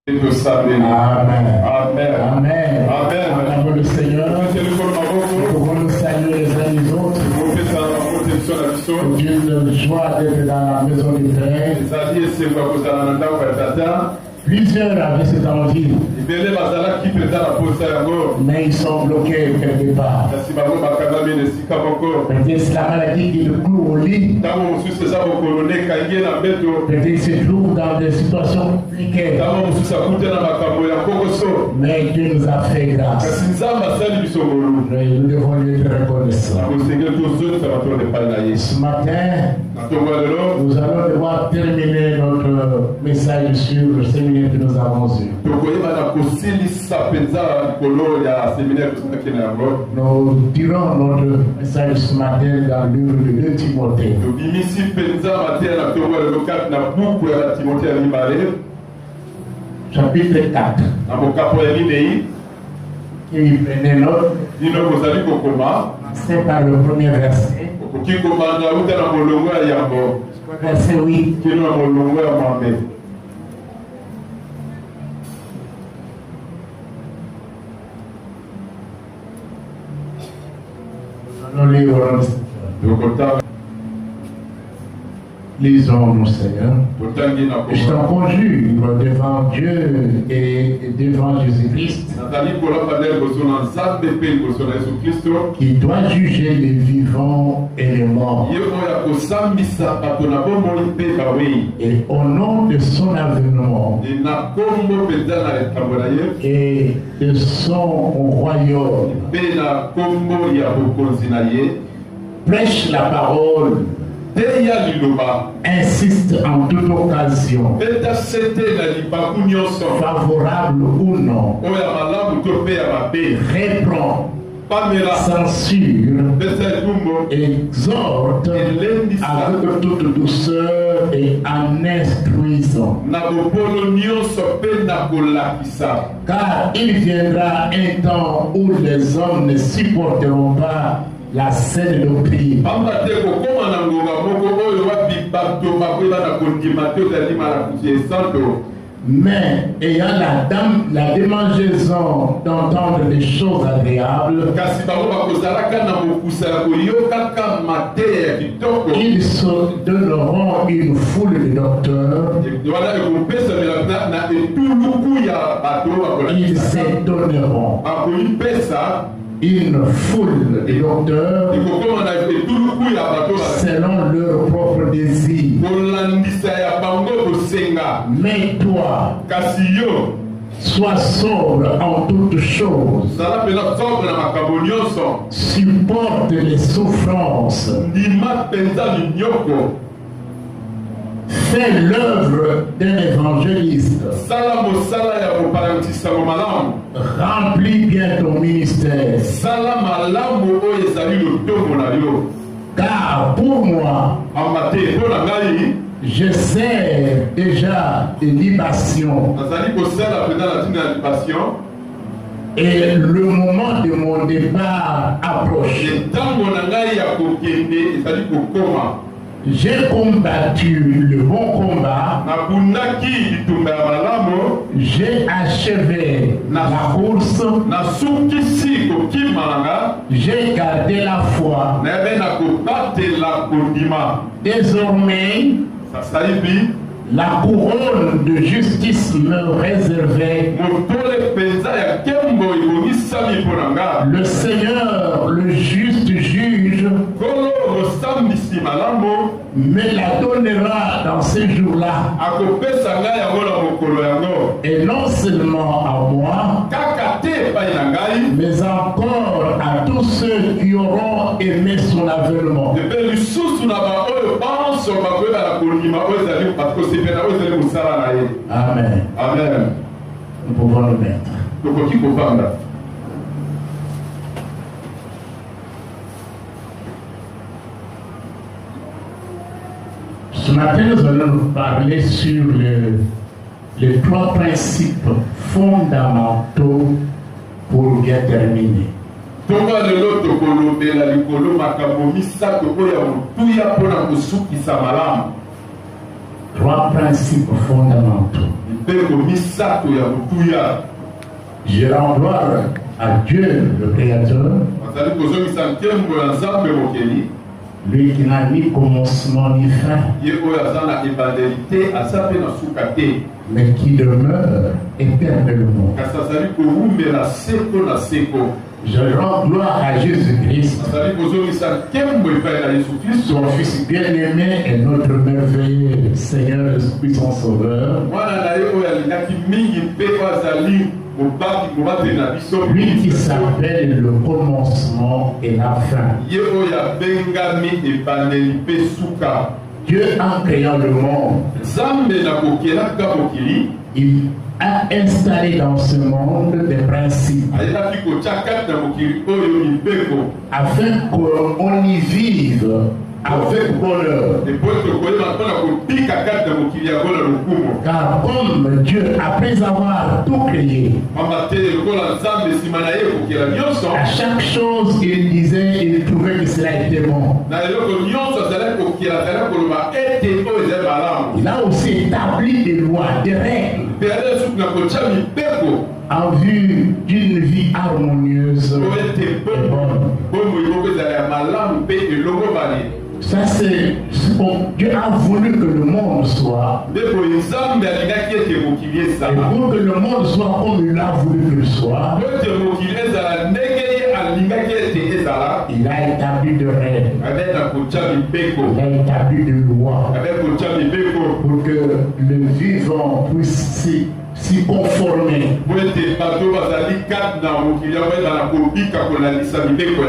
Amen. Amen. Amen. Amen. Le Seigneur, nous pouvons nous saluer les uns les autres. Dieu de joie d'être dans la maison du Père. Plusieurs avaient cet évangile, mais ils sont bloqués quelque part. Peut-être c'est la maladie qui le cloue au lit. Peut-être ils se trouvent dans des situations compliquées. Mais Dieu nous a fait grâce. Nous devons lui être reconnaissants. Ce matin, nous allons devoir terminer notre message sur le séminaire que nous avons eu. Nous dirons notre message ce matin dans le livre de 2 Timothée. Chapitre 4. Et il prenait note. C'est par le premier verset. Verset 8. Nous lirons. Lisons, mon Seigneur. Je t'en conjure devant Dieu et devant Jésus-Christ, qui doit juger les vivants et les morts. Et au nom de son avènement et de son royaume, prêche la parole. Insiste en toute occasion, favorable ou non, reprend, censure, exhorte avec toute douceur et en instruisant. Car il viendra un temps où les hommes ne supporteront pas la saine doctrine, mais ayant la démangeaison d'entendre des choses agréables, ils se donneront une foule de docteurs. Ils s'étonneront. Une foule de docteurs selon leur propre désir. Mais toi, sois sobre en toutes choses. Supporte les souffrances. Fais l'œuvre d'un évangéliste. Remplis bien ton ministère. Car pour moi, je sers déjà des libations. Et le moment de mon départ approche. J'ai combattu le bon combat. J'ai achevé la course. J'ai gardé la foi. Désormais, la couronne de justice me réservait. Le Seigneur, le juste juge, me la donnera dans ces jours-là. Et non seulement à moi, mais encore à tous ceux qui auront aimé son avènement. Amen. Amen. Nous pouvons le mettre. Ce matin, nous allons nous parler sur les 3 principes fondamentaux pour bien terminer. 3 principes fondamentaux. Je rends gloire à Dieu, le Créateur, lui qui n'a ni commencement ni fin, mais qui demeure éternellement. Je rends gloire à Jésus-Christ, son Fils bien-aimé et notre merveilleux Seigneur, Esprit-Saint Sauveur. Lui qui s'appelle le commencement et la fin. Dieu, en créant le monde, il a installé dans ce monde des principes afin qu'on y vive avec bonheur. Car comme Dieu, après avoir tout créé, à chaque chose qu'il disait, il trouvait que cela était bon. Il a aussi établi des lois, des règles en vue d'une vie harmonieuse et bonne. Ça, c'est ce que Dieu a voulu que le monde soit. Et pour que le monde soit comme il a voulu qu'il soit, il a établi de règles. Il a établi de lois pour que le vivant puisse s'y conformer.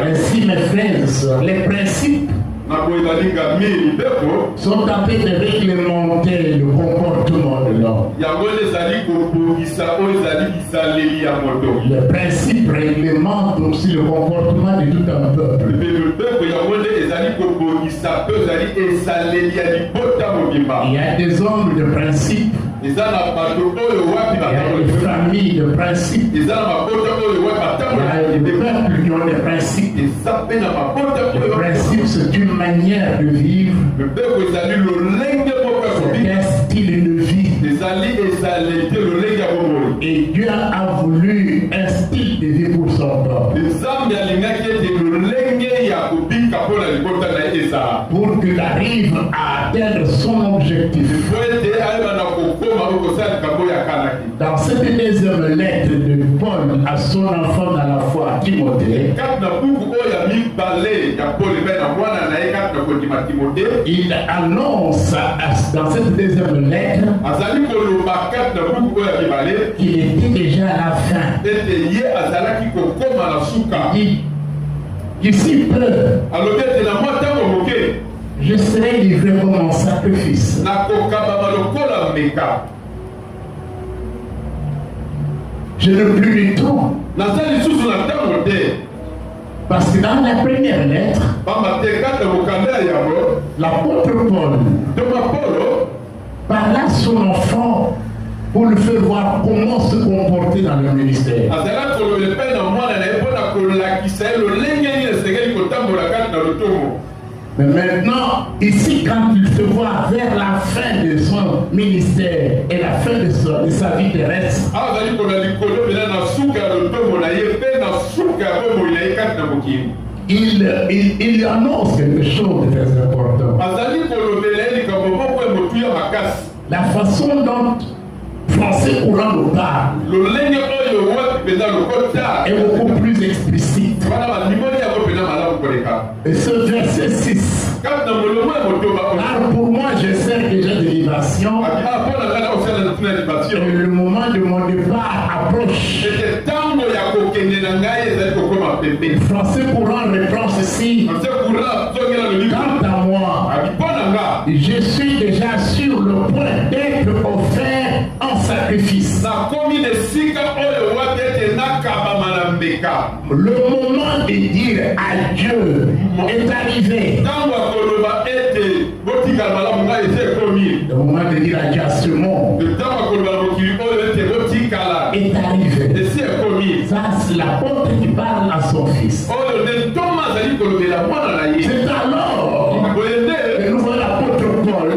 Ainsi, mes frères et sœurs, les principes sont en train de réglementer le comportement de l'homme. Les principes réglementent aussi le comportement de tout un peuple. Il y a des hommes de principe. Il y a des familles de principe. Il y a des peuples qui ont des principes. Le principe, c'est une manière de vivre. C'est un style de vie. Et Dieu a voulu un style de vie pour son peuple. Pour qu'il arrive à atteindre son objectif. Dans cette deuxième lettre de Paul à son enfant dans la foi, Timothée, il annonce dans cette deuxième lettre qu'il était déjà à la fin. Il dit, d'ici peu, je serai livré comme mon sacrifice. Je n'ai plus du temps. Parce que dans la première lettre, l'apôtre Paul parla à son enfant pour le faire voir comment se comporter dans le ministère. Mais maintenant, ici, quand il se voit vers la fin de son ministère et la fin de sa vie terrestre, il annonce quelque chose de très important. La façon dont français courant nous parle est beaucoup plus explicite. Et ce verset 6, car pour moi je sers déjà de libation et le moment de mon départ approche. Le français courant reprend ceci: quant à moi, je suis déjà sur le point d'être offert en sacrifice. Le moment de dire adieu est arrivé. Le moment de dire adieu à ce monde est arrivé. Ça, c'est l'apôtre qui parle à son fils. C'est alors que nous voyons l'apôtre Paul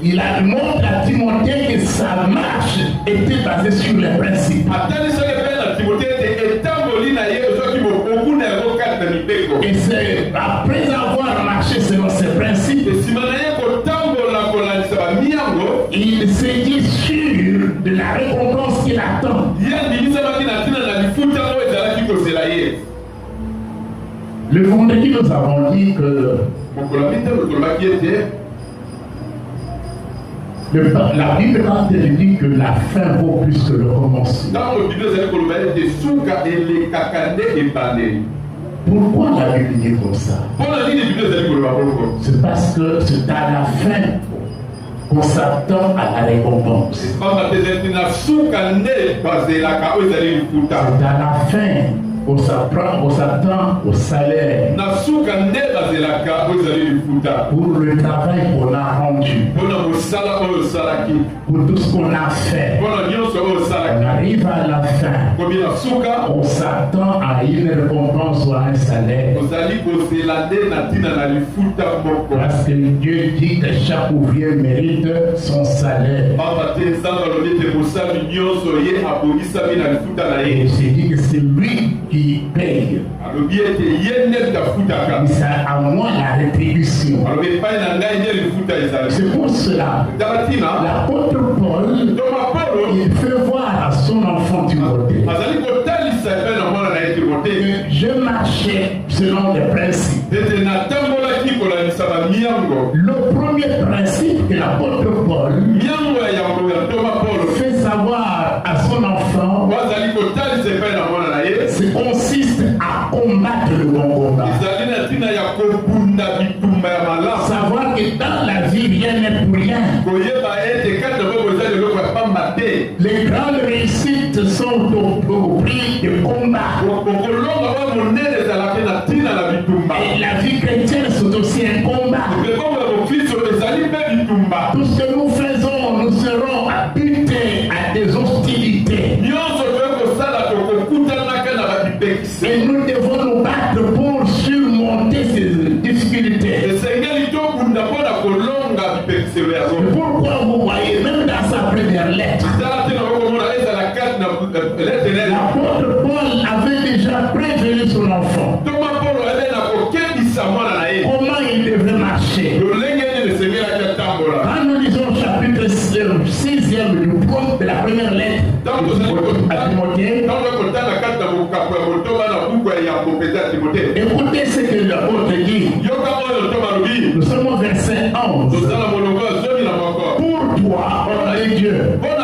Il a montré à Timothée que sa marche était basée sur les principes. Et c'est après avoir marché selon ces principes, il s'est dit sûr de la récompense qu'il attend. Le vendredi, nous avons dit que la Bible quand elle dit que la fin vaut plus que le commencement. Pourquoi la Bible dit comme ça? C'est parce que c'est à la fin qu'on s'attend à la récompense. C'est à la fin qu'on s'attend au salaire pour le travail qu'on a rendu, pour tout ce qu'on a fait. On arrive à la fin, on s'attend à une récompense ou à un salaire. Parce que Dieu dit que chaque ouvrier mérite son salaire. Et c'est dit que c'est lui qui paye. C'est à moi la rétribution. C'est pour cela l'apôtre Paul, il fait voir à son enfant Timothée que je marchais selon les principes. Le premier principe que l'apôtre Paul fait savoir à son enfant, consiste à combattre le bon combat. Savoir que dans la vie, rien n'est pour rien. Les grandes réussites sont au prix de combat. Et la vie chrétienne, c'est aussi un combat. Tout ce que nous faisons, nous serons butés à des hostilités. Et nous devons nous battre pour surmonter ces difficultés. Pourquoi vous voyez, même dans sa première lettre, l'apôtre Paul avait déjà prévenu son enfant comment il devait marcher. Quand nous lisons chapitre 6e de la première lettre à Timothée, écoutez ce que l'apôtre dit. Nous sommes au verset 11. Pour toi, homme de Dieu. Pour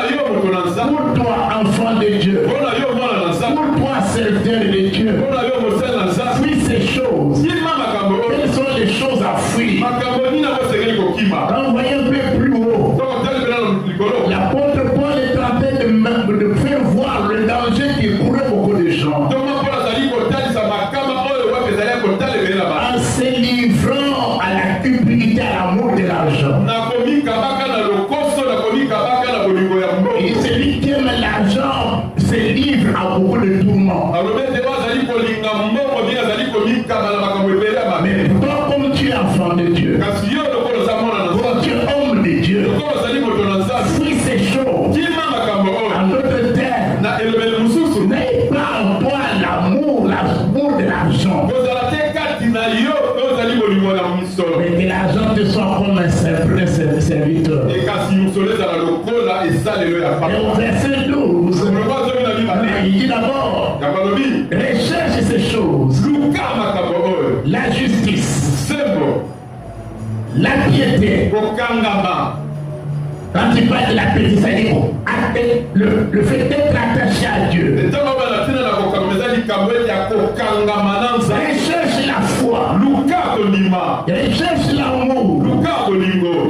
toi, enfant de Dieu. Pour toi, serviteur de Dieu. Fuis ces choses. Quelles sont les choses à fuir? Quand vous voyez un peu plus haut, l'apôtre Paul est en train de faire voir le danger qui courait beaucoup de gens. En se livrant à la cupidité, à l'amour de l'argent. Et celui qui aime l'argent se livre à beaucoup de tourments. Mais toi, comme tu es enfant de Dieu, comme tu es homme de Dieu, fuis ces choses. En d'autres termes, n'aie pas en toi l'amour de l'argent. Mais que l'argent te soit comme un simple serviteur. Et au verset 12, il dit d'abord, recherche ces choses. La justice, la piété. Quand tu parles de la piété, c'est le fait d'être attaché à Dieu. Recherche la foi. Recherche l'amour.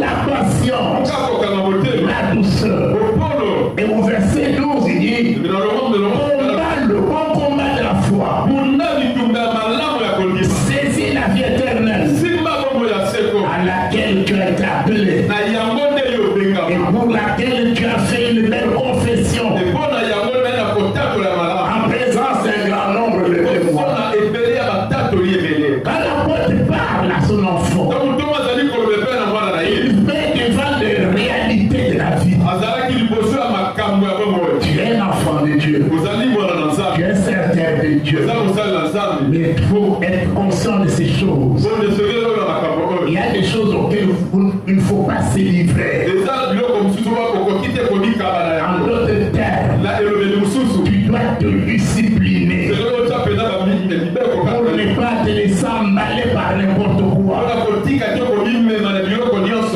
La patience. La douceur. Et au verset 12, il dit, combat le bon combat de la foi. Saisis la vie éternelle à laquelle tu as été appelé et pour laquelle tu as fait une belle confession en présence d'un grand nombre de témoins. Quand l'apôtre parle parle à son enfant, il met devant les réalités de la vie. Tu es un enfant de Dieu. Tu es un serviteur de Dieu. Mais il faut être conscient de ces choses. Il y a des choses auxquelles il ne faut pas se livrer. En d'autres termes, tu dois te discipliner pour ne pas te laisser emballer par n'importe quoi. Il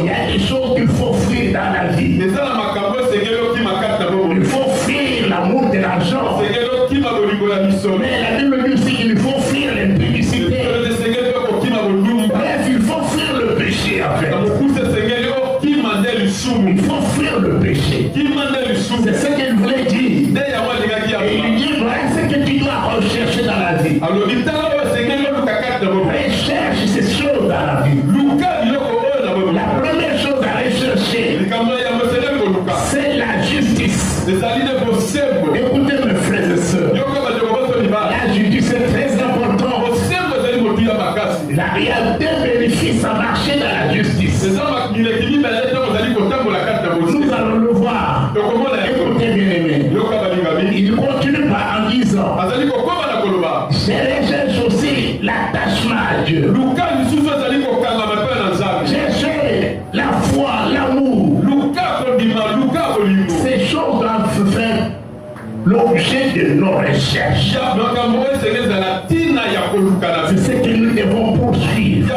y a des choses qu'il faut fuir dans la vie. Il faut fuir l'amour de l'argent. Mais la Bible dit aussi qu'il faut fuir l'impudicité. Bref, il faut fuir le péché en fait. Il faut fuir le péché. C'est ce qu'il voulait dire. Et il dit voilà ce que tu dois rechercher dans la vie. Recherche ces choses dans la vie. La première chose à rechercher, c'est la justice. Écoutez mes frères et sœurs, la justice est très importante. Il y a deux bénéfices à marcher dans la justice. Nous allons le voir. Écoutez bien aimé. Il continue par en disant, je recherche aussi l'attachement à Dieu. Cherchez la foi, l'amour. Ces choses doivent faire l'objet de nos recherches. C'est ce que nous devons poursuivre.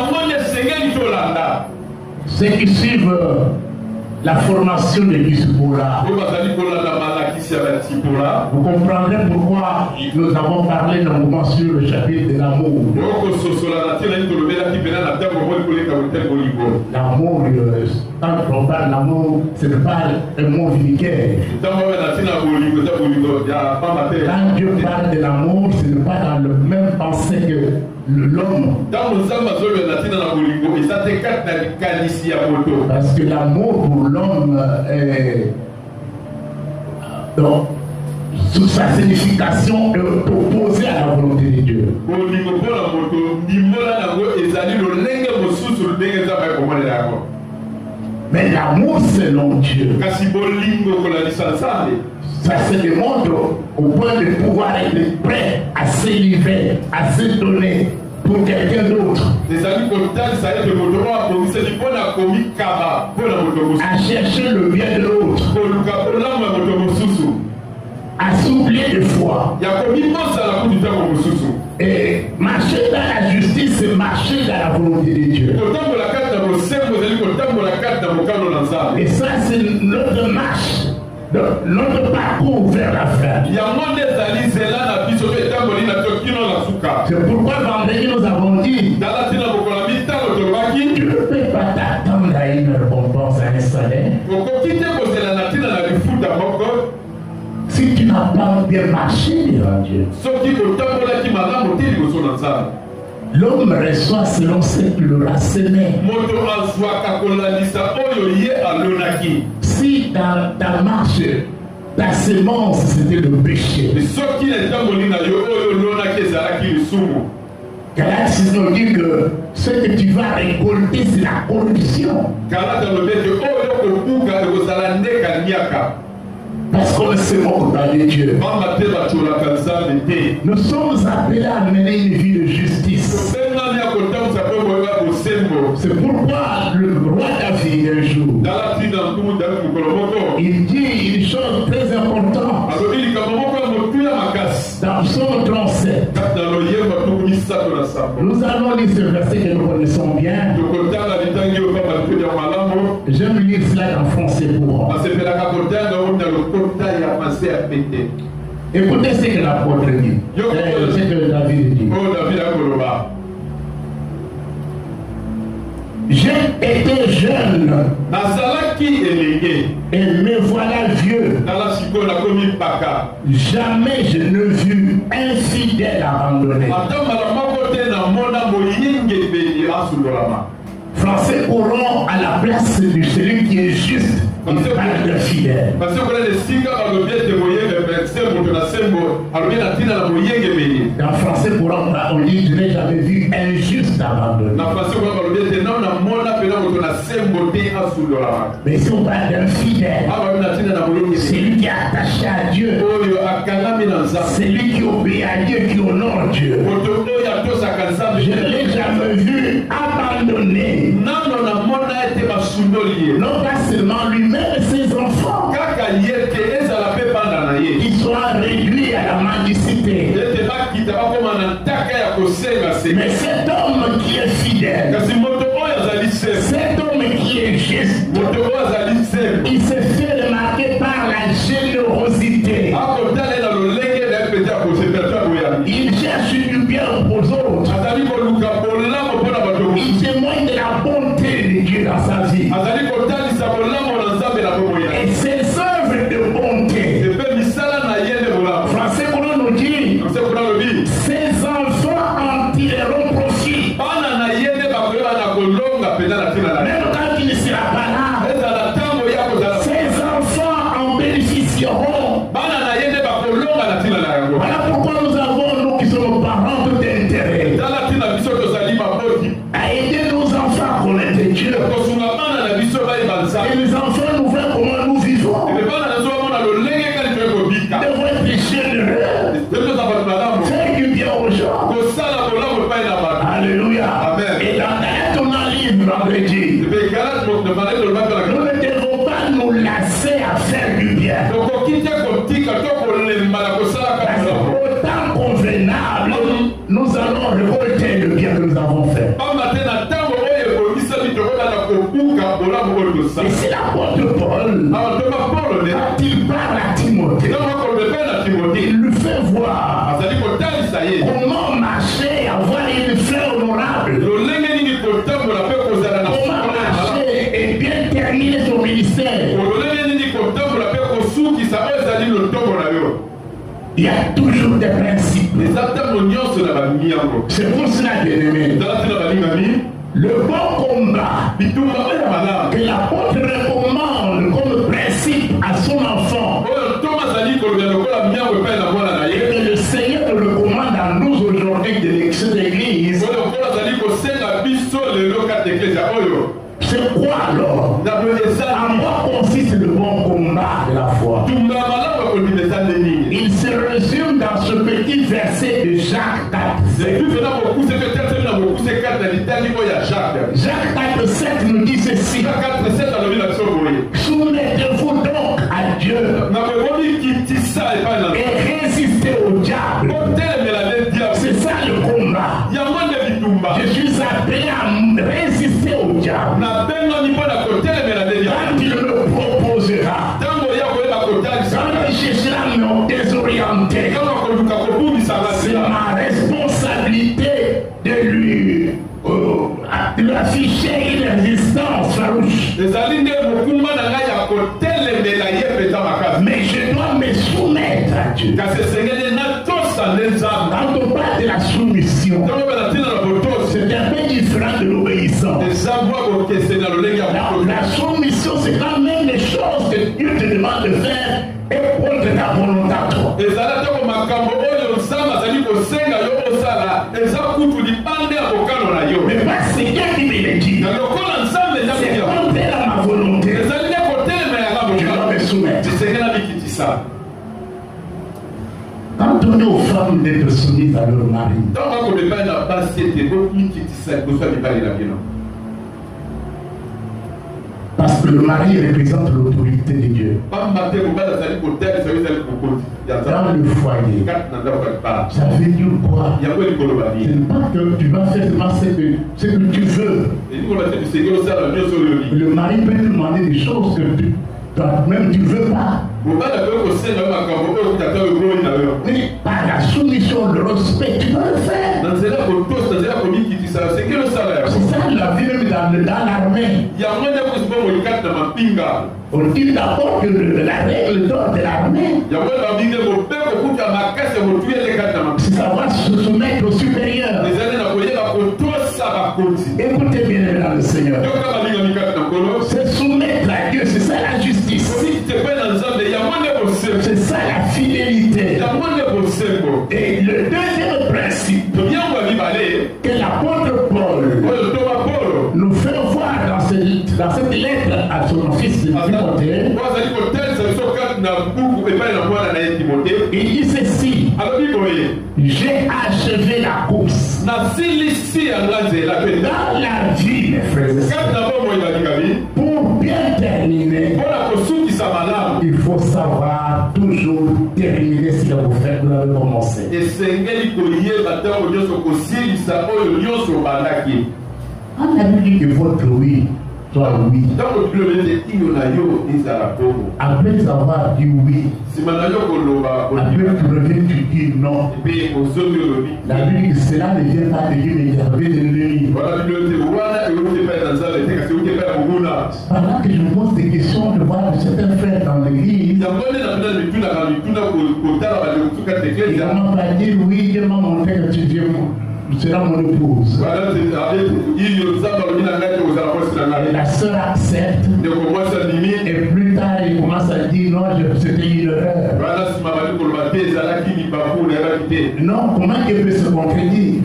Ceux qui suivent la formation de Bispola, vous comprendrez pourquoi nous avons parlé longuement sur le chapitre de l'amour. L'amour, quand on parle d'amour, ce n'est pas un mot vulgaire. Quand Dieu parle de l'amour, ce n'est pas dans le même pensée que l'homme. Parce que l'amour pour l'homme est sous sa signification est opposée à la volonté de Dieu. Mais l'amour selon Dieu, ça se démontre au point de pouvoir être prêt à se livrer, à se donner pour quelqu'un d'autre. À chercher le bien de l'autre. À s'oublier de foi. Et marcher dans la justice, c'est marcher dans la volonté de Dieu. Et ça, c'est notre marche, notre parcours vers la fin. C'est pourquoi vendredi nous avons dit, tu ne peux pas t'attendre à une récompense, à un salaire. Si tu n'as pas bien marché devant Dieu. L'homme reçoit selon ce qu'il aura semé. Si dans ta marche, ta semence c'était le péché. Galates nous dit que ce que tu vas récolter c'est la corruption. Parce qu'on se moque dans les dieux. Nous sommes appelés à mener une vie de justice. C'est pourquoi le roi David un jour, il dit une chose très importante. Dans Psaume 37, nous allons lire ce verset que nous connaissons bien. J'aime lire cela en français pour moi. Écoutez ce que l'apôtre dit. Ce que David dit. J'ai été jeune et me voilà vieux. Jamais je ne vis un fidèle abandonné. Français courant à la place de celui qui est juste. Il parle de fidèle. En français, on dit, je n'ai jamais vu un juste abandonné. Mais si on parle d'un fidèle, c'est lui qui est attaché à Dieu. C'est lui qui obéit à Dieu, qui honore Dieu. Je ne l'ai jamais vu abandonné. Non pas seulement lui-même, mais ses enfants. Ils soient réduits à la mendicité. Mais cet homme qui est fidèle, cet homme qui est juste, il se fait remarquer par la générosité. Il cherche du bien aux autres. Il témoigne de la bonté de Dieu dans sa vie. Et ses œuvres de bonté. Français pour nous dit, ses enfants en tireront profit. Même quand il ne sera pas là, ses enfants en bénéficieront. Voilà pourquoi nous avons, nous qui sommes parents, tout intérêt à aider nos enfants à connaître Dieu. Et les enfants nous voient comment nous vivons. Devons être généreux. Faire du bien aux gens. Alléluia. Et dans ton livre, on le dit, nous ne devons pas nous lasser à faire du bien. Autant convenable, nous allons récolter le bien que nous avons fait. Et c'est l'apôtre Paul, quand il parle à Timothée, il lui fait voir comment marcher, avoir une fin honorable, comment marcher et bien terminer son ministère. Il y a toujours des principes. C'est pour cela, bien-aimé, le bon combat que l'apôtre recommande comme principe à son enfant, et que le Seigneur le recommande à nous aujourd'hui de cette église, c'est quoi alors? En quoi consiste le bon combat de la foi? Il se résume dans ce petit verset de Jacques 4. Jacques 4,7 nous dit ceci. Soumettez-vous donc à Dieu et résistez au diable. C'est ça le combat. Je suis appelé à résister au diable. Quand il me proposera, quand il cherchera à me désorienter, c'est ma responsabilité de lui afficher une résistance farouche. Mais je dois me soumettre à Dieu. Quand on parle de la soumission, c'est un peu différent de l'obéissance. La soumission, c'est quand même les choses que Dieu te demande de faire et contre ta volonté à toi. Mais pas c'est Dieu qui me le dit. C'est contraire à ma volonté. Je dois me soumettre. Quand on est aux femmes d'être soumises à leur mari, parce que le mari représente l'autorité de Dieu. Dans le foyer, ça veut dire quoi? C'est pas que tu vas faire seulement ce que tu veux. Le mari peut te demander des choses que toi-même tu ne veux pas. Mais par la soumission, le respect, tu dois le faire. C'est ça la vie même dans l'armée. On dit d'abord que la règle d'or de l'armée, c'est savoir se soumettre au supérieur. Écoutez bien dans le Seigneur. Se soumettre à Dieu, c'est ça la justice. C'est ça la fidélité. dans cette lettre à son fils Timothée, il dit ceci: j'ai achevé la course. Dans la vie, mes frères et sœurs, pour bien terminer, il faut savoir toujours terminer ce que vous faites, vous avez commencé. On a dit que votre oui soit oui. Après avoir dit oui, après tu reviens, tu dis non. La Bible dit que cela ne vient pas de Dieu, mais il y avait de lui. Pendant que je me pose des questions de voir certains frères dans l'église, ils m'ont pas dit oui, je m'en montré que tu dis sera mon épouse. Et la sœur accepte. Et plus tard, il commence à dire non, c'était une erreur. Non, comment il peut se contredire?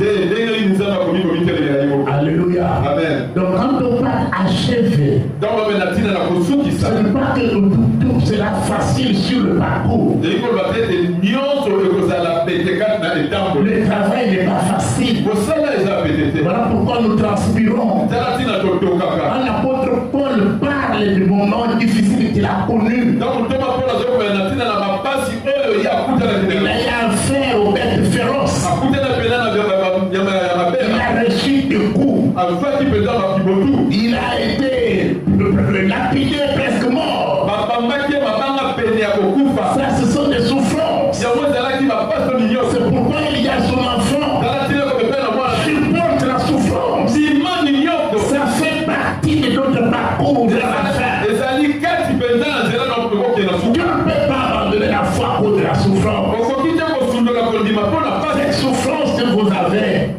Alléluia. Amen. Donc quand on parle achever, ce n'est pas que tout sera facile sur le parcours. Le travail n'est pas facile. Voilà pourquoi nous transpirons. Quand l'apôtre Paul parle du moment difficile qu'il a connu, il a eu affaire aux bêtes féroces. Il a reçu des coups. Il a été lapidé, presque mort. Ça, ce sont des souffrances. C'est pourquoi il y a son enfant. Supporte la souffrance. Ça fait partie de notre parcours de la affaire. Dieu ne peut pas abandonner la foi à cause de la souffrance. Cette souffrance que vous avez,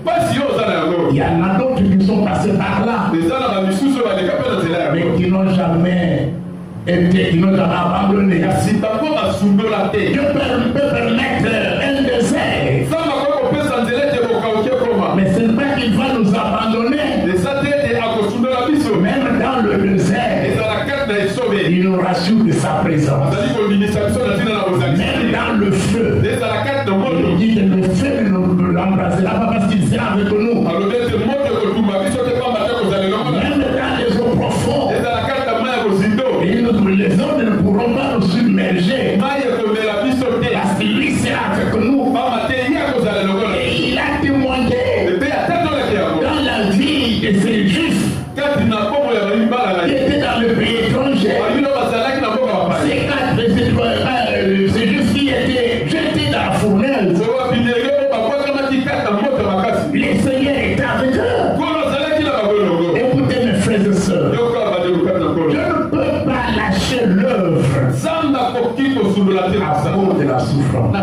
il y en a d'autres qui sont passés par là, mais qui n'ont jamais été, qui n'ont jamais abandonné. Dieu peut permettre un désert, mais ce n'est pas qu'il va nous abandonner. Même dans le désert, il nous rassure de sa présence. Même dans le feu, il dit que le feu ne nous l'embrassera pas parce qu'il sera avec nous. Même dans les eaux profondes, les eaux ne pourront pas nous submerger parce que lui sera avec nous. Et il a témoigné dans la vie de ces Juifs qui étaient dans le pays étranger. C'est juste qui étaient jetés dans la fournaise. Les Seigneurs étaient avec eux. Écoutez mes frères et sœurs, je ne peux pas lâcher l'œuvre à cause de la souffrance.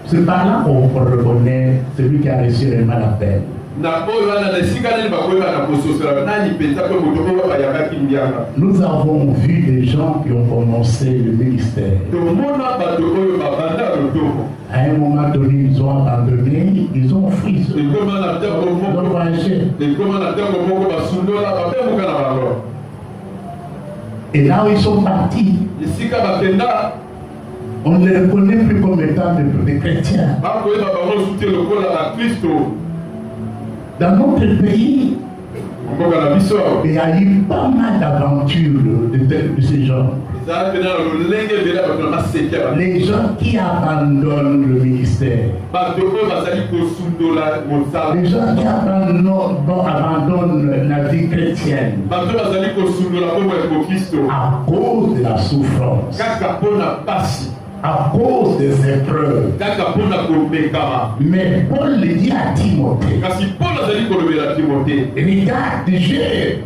C'est par là qu'on reconnaît celui qui a reçu le mal à peine. Nous avons vu des gens qui ont commencé le ministère. À un moment donné, ils ont abandonné, ils ont fui. Et là où ils sont partis, on ne les reconnaît plus comme étant des chrétiens. Dans notre pays, il y a eu pas mal d'aventures de ces gens. Les gens qui abandonnent le ministère. Les gens qui abandonnent la vie chrétienne à cause de la souffrance, à cause des épreuves. Mais Paul le dit à Timothée: regarde, j'ai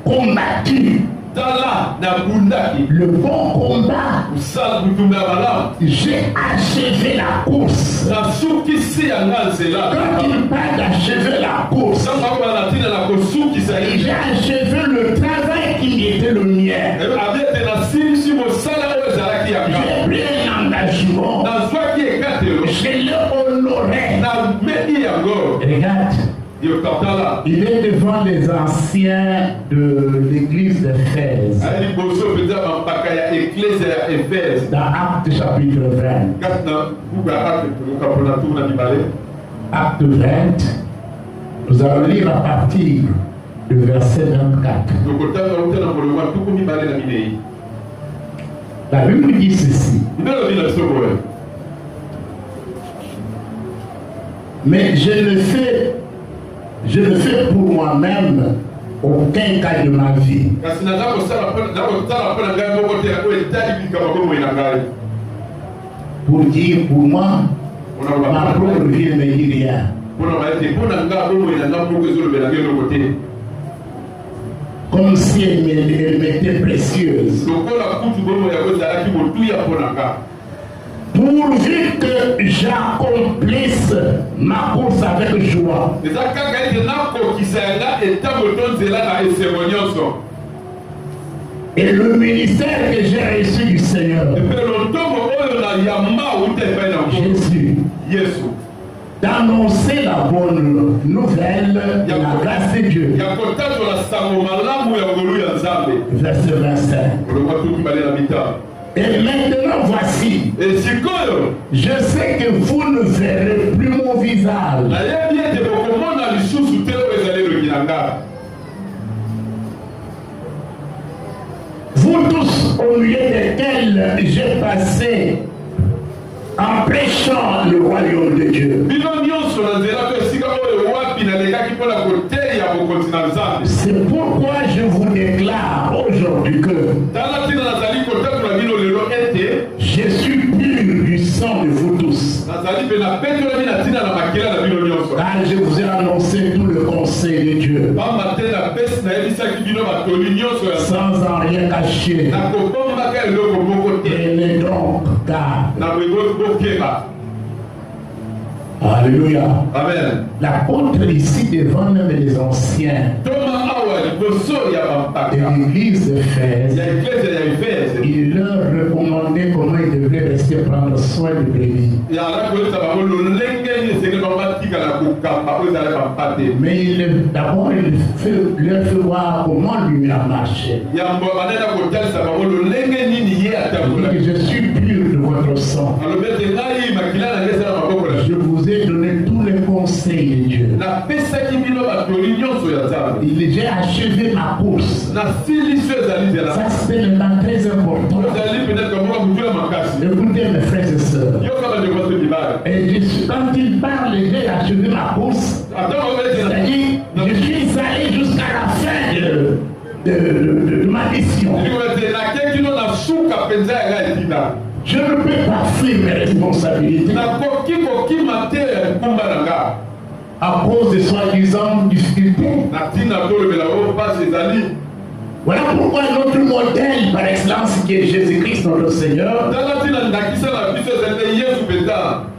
combattu le bon combat, j'ai achevé la course. Quand il parle d'achever la course, j'ai achevé le travail qui était le mien. J'ai pris un engagement, je l'ai honoré. Regarde, Il est devant les anciens de l'église d'Éphèse. Dans Actes chapitre 20. Acte 20. Nous allons lire à partir du verset 24. La Bible dit ceci. Mais je ne fais pour moi-même aucun cas de ma vie. Pour dire pour moi, ma propre vie ne me dit rien. Comme si elle m'était précieuse. Pourvu que j'accomplisse ma course avec joie. Et le ministère que j'ai reçu du Seigneur, Jésus, d'annoncer la bonne nouvelle de la grâce de Dieu. Verset 25. Et maintenant voici, je sais que vous ne verrez plus mon visage. Vous tous au milieu desquels j'ai passé en prêchant le royaume de Dieu. C'est pourquoi je vous déclare aujourd'hui que je suis pur du sang de vous tous. Car je vous ai annoncé tout le conseil de Dieu. Sans en rien cacher. Prenez donc garde. Alléluia. Amen. L'apôtre ici devant même les anciens de l'église d'Éphèse, il leur recommandait comment ils devaient rester prendre soin de brebis. Mais d'abord il leur fait voir comment lui a marché. Il dit que je suis pur de votre sang. Je vous ai donné tous les conseils de Dieu. J'ai achevé ma course. Ça c'est un élément très important. Écoutez mes frères et sœurs. Et quand il parle, j'ai achevé ma course. C'est-à-dire, je suis allé jusqu'à la fin de ma mission. Je ne peux pas fuir mes responsabilités à cause de soi-disant difficultés. Voilà pourquoi notre modèle par excellence qui est Jésus-Christ notre Seigneur,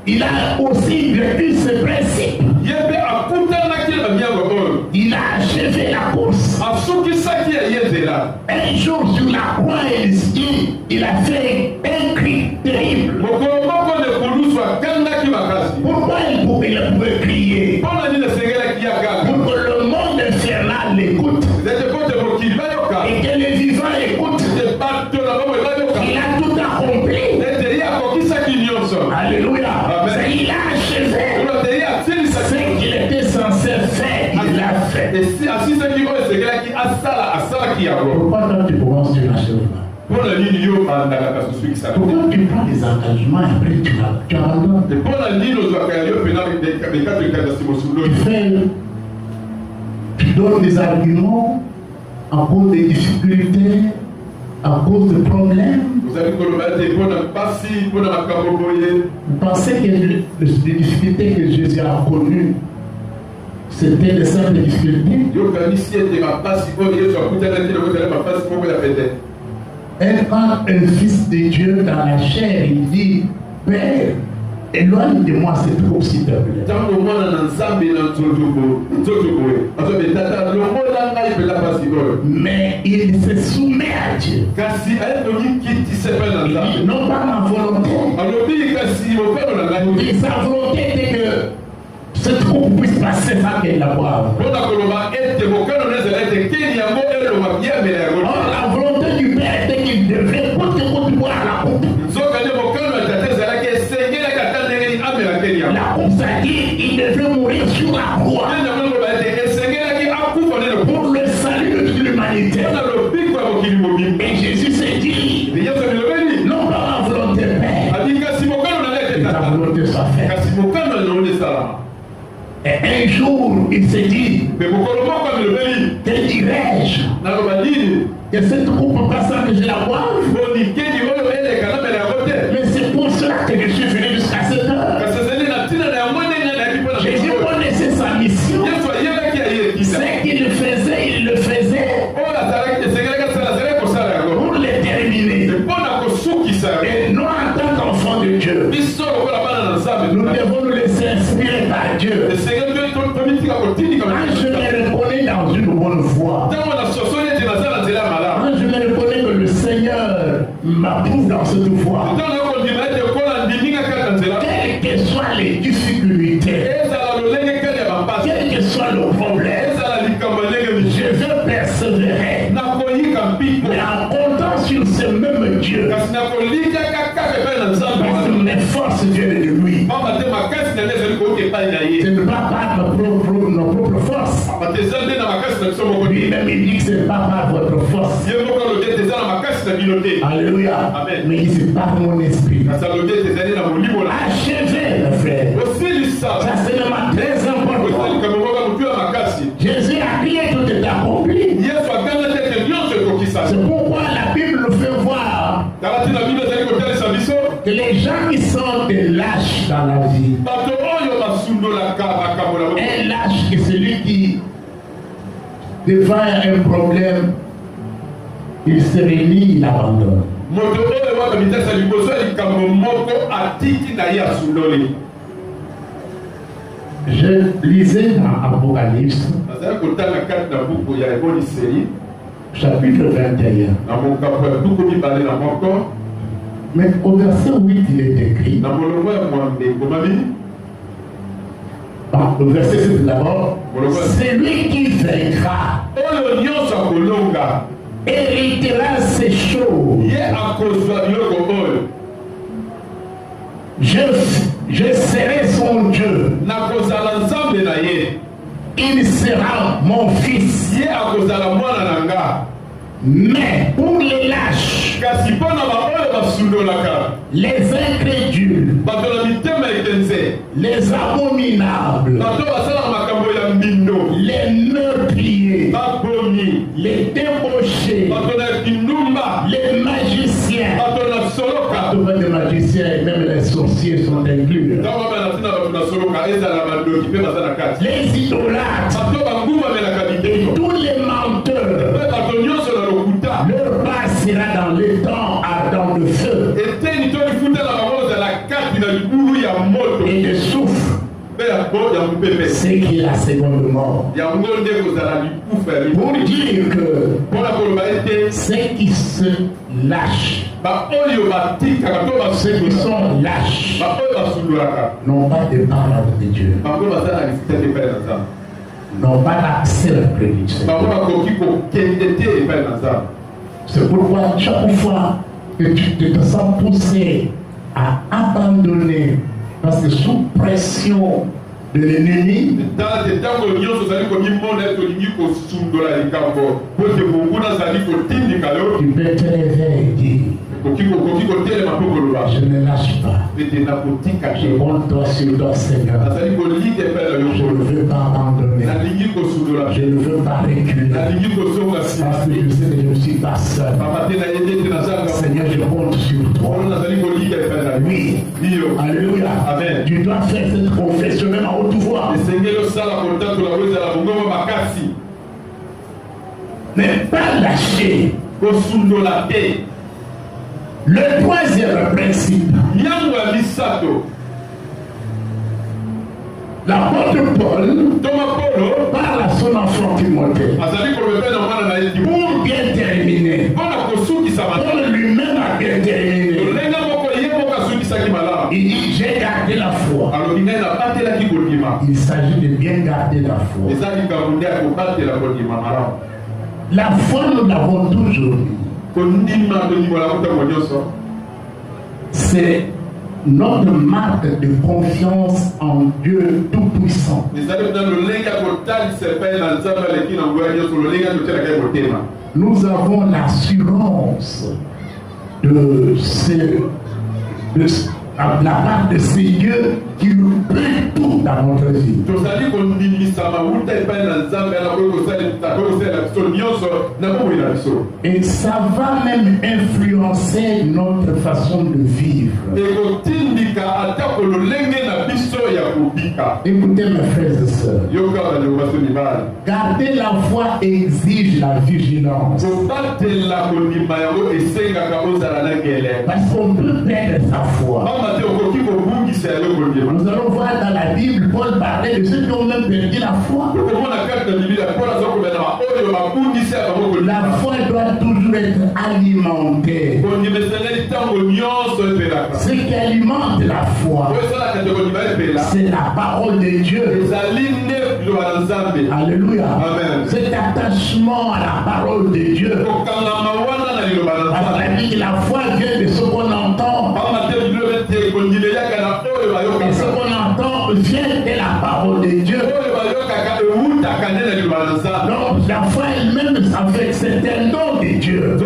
il a aussi vécu ce principe. Il a achevé la course. Un jour sur la croix, il a fait un cri terrible. Pourquoi il pouvait crier? Pour que le monde infernal l'écoute. Et que les vivants écoutent. Il a tout accompli. Alléluia. Il a achevé ce qu'il était censé faire. Il l'a fait. Pourquoi toi tu commences sur l'achèvement? Pourquoi tu prends des engagements et après tu abandonnes? Tu donnes des arguments à cause des difficultés, à cause de problèmes. Vous pensez que les difficultés que Jésus a connues, c'était des simples difficultés? Et quand un fils de Dieu dans la chair, il dit, Père, éloigne de moi cette coupe s'il te plaît. Mais il se soumet à Dieu. Il dit, non pas ma volonté. Il dit, sa volonté était que cette coupe puisse passer sans qu'elle la boive. Or, la volonté du Père était qu'il devait boire la coupe. La coupe, c'est-à-dire qu'il devait mourir sur la croix pour le salut de toute l'humanité. Et Jésus s'est dit, non pas ma volonté, Père, que ta volonté soit faite. Et un jour, il s'est dit, que dirais-je que cette coupe passe sans que je la boive? Mais c'est pour cela que je suis venu jusqu'à cette heure. Jésus connaissait sa mission. Ce qu'il faisait, il le faisait pour le terminer. Et nous, en tant qu'enfants de Dieu, nous devons nous laisser inspirer par Dieu. Quand je me reconnais dans une bonne voie, quand je me reconnais que le Seigneur m'approuve dans cette voie, quelles que soient les difficultés, quel que soit le problème, je veux persévérer. Mais en comptant sur ce même Dieu, parce que mes forces viennent de lui. Ce n'est pas par nos propres forces. Lui-même il dit que ce n'est pas par votre force. Alléluia. Mais il c'est par mon esprit. Achevez, mes frères. Ça c'est le très important. Jésus a crié, tout est accompli. C'est pourquoi la Bible nous fait voir que les gens qui sont des lâches dans la vie, un lâche est celui qui, devant un problème, il se réunit, il abandonne. Je lisais dans Apocalypse, chapitre 21. Mais au verset 8, il est écrit, au verset 7 d'abord, celui qui vaincra héritera ces choses. Je serai son Dieu. Il sera mon fils. Mais pour les lâches, les incrédules, les abominables, les meurtriers, les débauchés, les magiciens, les magiciens et même les sorciers sont inclus, les idolâtres et tous les menteurs. Leur part sera dans le temps ardent de feu et de souffle. C'est qui est la seconde mort. Pour dire que ceux qui se lâchent, ceux qui sont lâches, n'ont pas de parole de Dieu, n'ont pas d'accès à la prédiction. C'est pourquoi chaque fois que tu te sens poussé à abandonner, parce que sous pression de l'ennemi, tu peux te lever et dire, je ne lâche pas. Je compte toi sur toi, Seigneur. Je ne veux pas abandonner. Je ne veux pas reculer. Parce que je sais que je ne suis pas seul. Seigneur, je compte sur toi. Oui. Alléluia. Amen. Tu dois faire cette confession même à haute voix. Mais pas lâcher. Le troisième principe, l'apôtre Paul parle à son enfant Timothée pour bien terminer. Paul lui-même a bien terminé. Il dit j'ai gardé la foi. Il s'agit de bien garder la foi. La foi, nous l'avons toujours. C'est notre marque de confiance en Dieu Tout-Puissant. Nous avons l'assurance de la part de ces dieux qui nous prennent tout dans notre vie. Et ça va même influencer notre façon de vivre. Écoutez mes frères et sœurs, garder la foi exige la vigilance. Parce qu'on peut perdre sa foi. Nous allons voir dans la Bible, Paul parlait de ceux qui ont même perdu la foi. La foi doit toujours être alimentée. Ce qui alimente la foi, c'est la parole de Dieu. Alléluia. Cet attachement à la parole de Dieu. Parce que la foi vient de ce qu'on entend. Et ce qu'on entend vient de la parole de Dieu. Donc la foi elle-même, ça fait c'est un don de Dieu.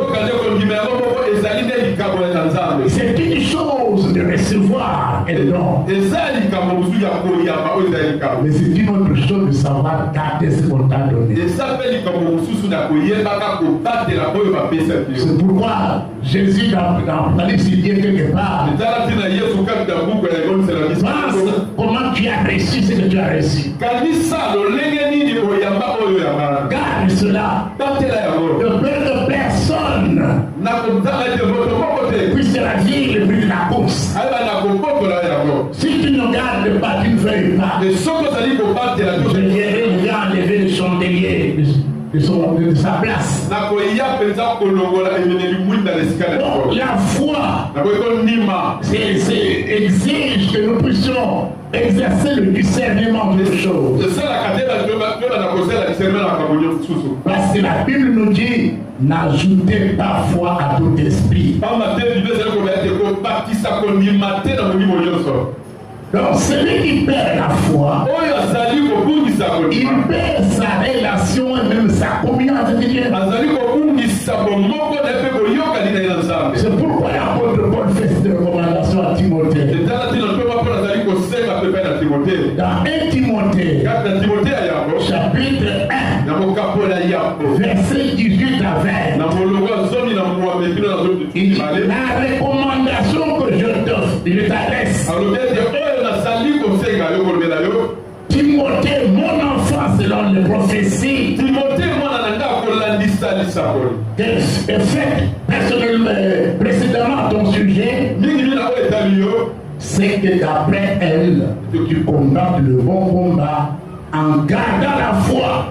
C'est une chose de recevoir un don. Mais c'est une autre chose de savoir garder ce qu'on t'a donné. C'est pourquoi Jésus dans l'Apocalypse dit quelque part, pense comment tu as reçu ce que tu as reçu. Garde cela. De peur que personne puisse la vie le but de la course. Si tu ne gardes pas, tu ne fais pas. Je viendrai enlever le chandelier de sa place. Donc la foi exige que nous puissions exercer le discernement des choses. Parce que la Bible nous dit, n'ajoutez pas foi à tout esprit. Donc celui qui perd la foi, il perd sa relation et même sa communion avec Dieu. C'est pourquoi l'apôtre Paul fait cette recommandation à Timothée. Dans 1 Timothée, chapitre 1, verset 18 à 20, il dit, la recommandation que je t'adresse, Timothée, mon enfant selon les prophéties, est fait personnellement, précédemment à ton sujet, c'est que d'après elle, tu combattes le bon combat en gardant la foi.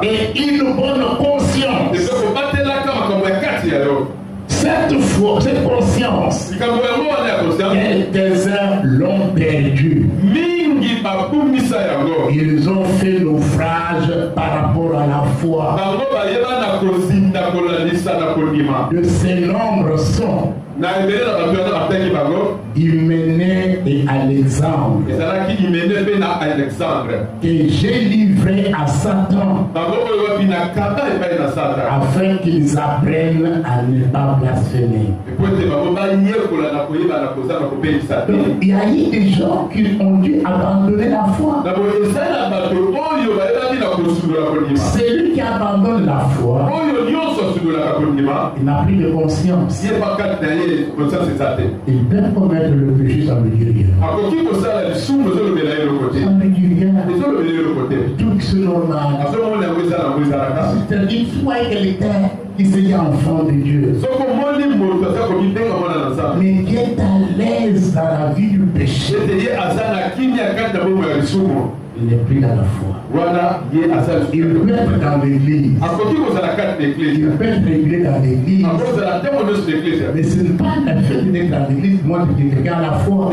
Et une bonne conscience. Cette foi, cette conscience, quelques-uns l'ont perdue. Ils ont fait naufrage par rapport à la foi. De ces nombres sont Hyménée et Alexandre, que j'ai livré à Satan afin qu'ils apprennent à ne pas blasphémer. Donc, il y a eu des gens qui ont dû abandonner la foi. Celui qui abandonne la foi, il n'a plus de conscience. Il peut commettre le péché sans le dire rien. Tout ce normal. C'est-à-dire, soit quelqu'un qui se dit enfant de Dieu, mais qui est à l'aise dans la vie du péché. il n'est plus dans la foi. Il peut être dans l'église. Il peut être réglé dans l'église. Mais ce n'est pas le fait d'être dans l'église qui montre qu'il regarde la foi.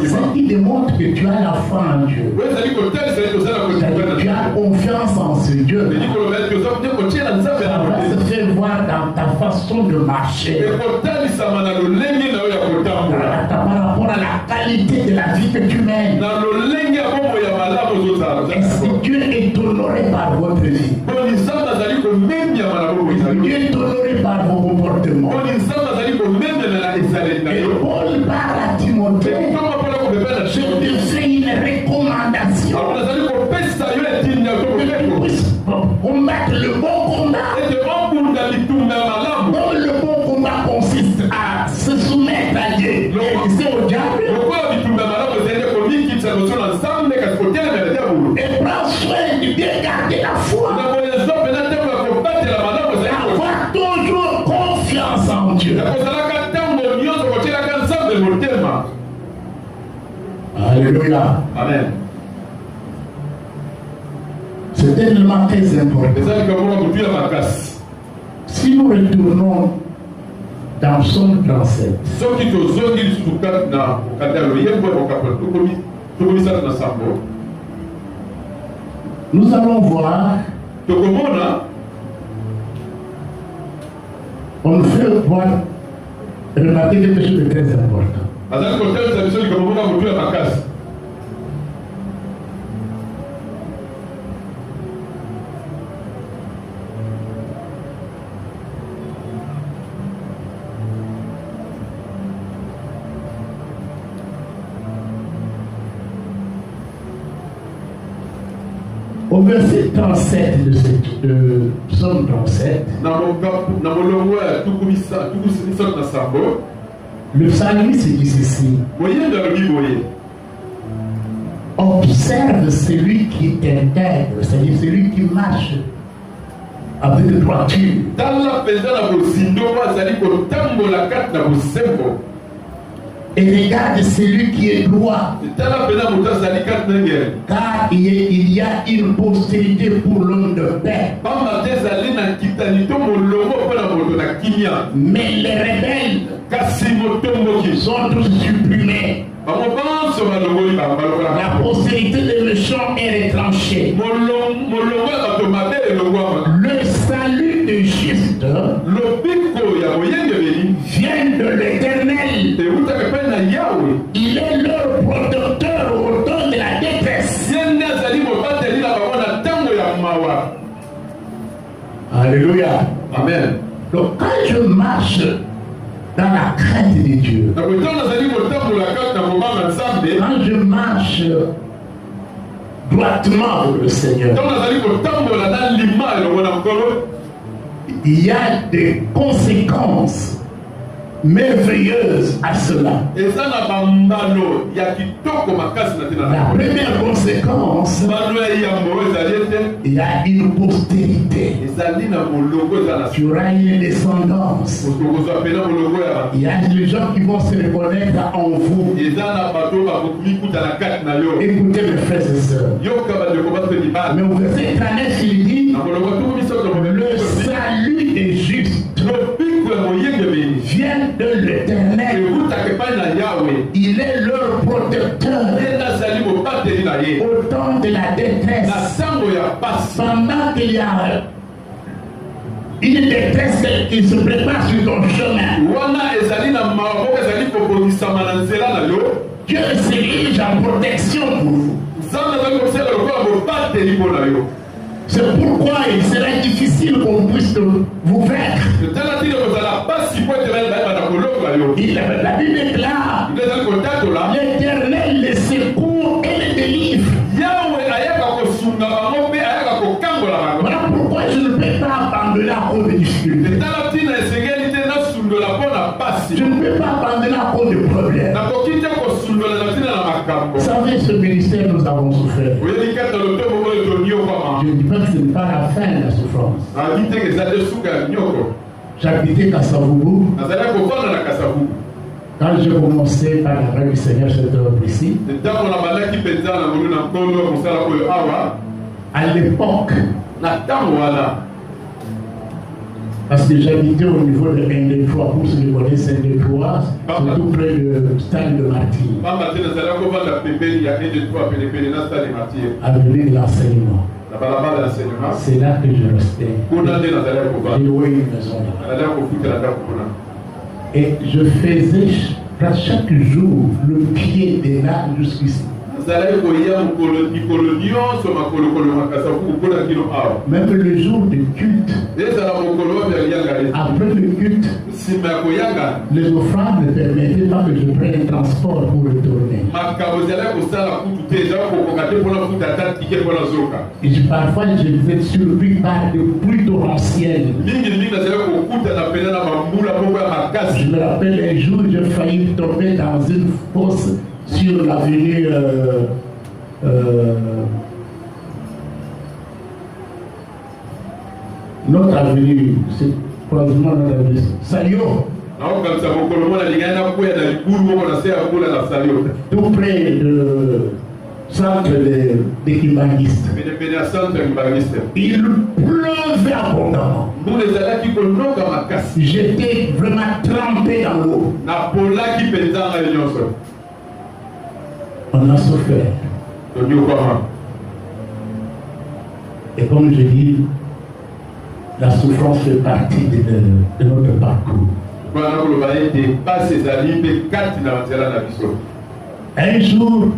Ce qui démontre que tu as la foi en Dieu. Tu as confiance en ce Dieu. Ça va se faire voir dans ta façon de marcher. Par rapport à la qualité de la vie que tu mènes. Est-ce que Dieu est honoré par votre vie? Est-ce que Dieu est honoré par vos comportements? Et Paul parle à Timothée. Je te fais une recommandation. Que tu puisses combattre le bon combat. Comme le bon combat consiste à se soumettre à Dieu et c'est au diable. Et prends soin de bien garder la foi. Avoir toujours confiance en Dieu. Alléluia. Amen. C'est tellement très important. Si nous retournons dans Psaume 37, nous allons voir, on fait voir, remarquer quelque chose de très important. Au verset 37 de Psaume 37, le psalmiste dit ceci: observe celui qui t'intègre, c'est-à-dire celui qui marche avec droiture. Et regarde celui qui est droit. Car il y a une postérité pour l'homme de paix. Mais les rebelles sont tous supprimés. La postérité des méchants est retranchée. Le salut des justes vient de l'Éternel. Il est leur protecteur au temps de la détresse. Alléluia. Amen. Donc quand je marche dans la crainte de Dieu, quand je marche droitement avec le Seigneur, il y a des conséquences merveilleuse à cela. La première conséquence, il y a une postérité. Tu auras une descendance. Il y a des gens qui vont se reconnaître en vous. Écoutez mes frères et sœurs. Mais au verset 39, il dit: le salut des justes vient de l'Éternel. Il est leur protecteur au temps de la détresse. Pendant qu'il y a une détresse qui se prépare sur ton chemin, Dieu se dirige en protection pour vous. C'est pourquoi il sera difficile qu'on puisse vous vaincre. La Bible est claire. L'Éternel les secourt et les délivre. Voilà pourquoi je ne peux pas abandonner à cause des difficultés. Je ne peux pas abandonner à cause des problèmes. Vous savez, ce ministère, nous avons souffert. Je ne dis pas que ce n'est pas la fin de la souffrance. J'habitais Kasavubu. Quand je commençais par la grâce du Seigneur cette œuvre ici, à l'époque, parce que j'habitais au niveau de N3, pour ceux qui connaissent N3, surtout près du stade de Martyr. Avenue de l'enseignement. C'est là que je restais. J'ai loué une maison là. Et je faisais chaque jour le pied des là jusqu'ici. Même le jour du culte, après le culte, les offrandes ne permettaient pas que je prenne un transport pour retourner. Et parfois je faisais surpris par des pluies torrentielles. Je me rappelle un jour, j'ai failli tomber dans une fosse sur l'avenue notre avenue, c'est probablement notre avenue Salio. Tout près de centre des Kibangistes. Il pleuvait abondamment. J'étais vraiment trempé dans l'eau. On a souffert. Et comme je dis, la souffrance fait partie de notre parcours. Un jour,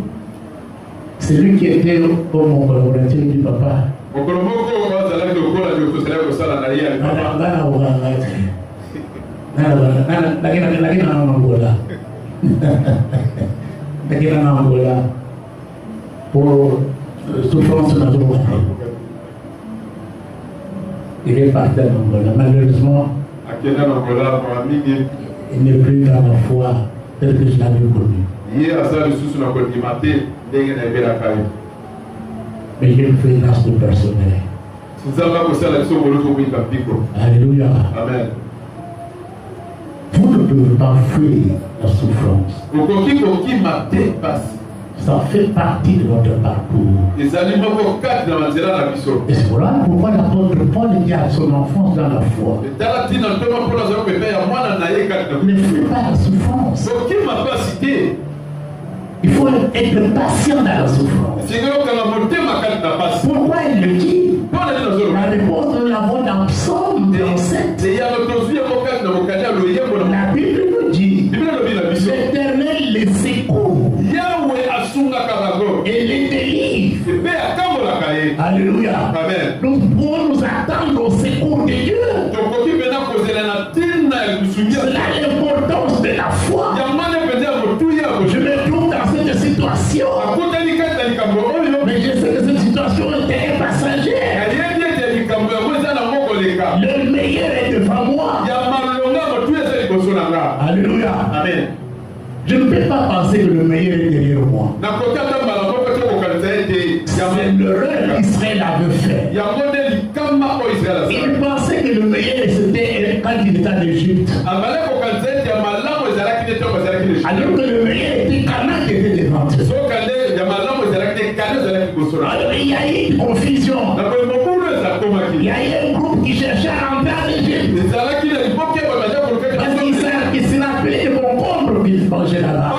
celui qui était comme mon collaborateur du papa, pour souffrance de notre monde. Il est parti en Angola. Malheureusement, il n'est plus dans la foi telle que je l'avais connu. Mais j'ai fait une grâce personnelle. Alléluia. Amen. Vous ne pouvez pas fuir la souffrance. Ça fait partie de votre parcours. Et c'est voilà pourquoi l'apôtre Paul dit à son enfance dans la foi: ne fuis pas la souffrance. Il faut être patient dans la souffrance. Pourquoi il le dit? La réponse, nous l'avons dans Psaume 37. La Bible nous dit: l'Éternel les secoue et les délivre. Alléluia. Amen. Nous pouvons nous attendre au secours de Dieu. C'est là l'importance de la foi. Je me trouve dans cette situation, mais je sais que cette situation est passagère. Le meilleur est devant moi. Alléluia. Amen. Je ne peux pas penser que le meilleur est derrière moi. C'est l'erreur qu'Israël avait fait. Il pensait que le meilleur c'était quand il était en Égypte. Alors que le meilleur était Canaan qui était devant eux. Alors il y a eu une confusion. Il y a eu un groupe qui cherchait à rentrer en Égypte. Parce qu'il s'est rappelé de concombre qu'il mangeait là-bas.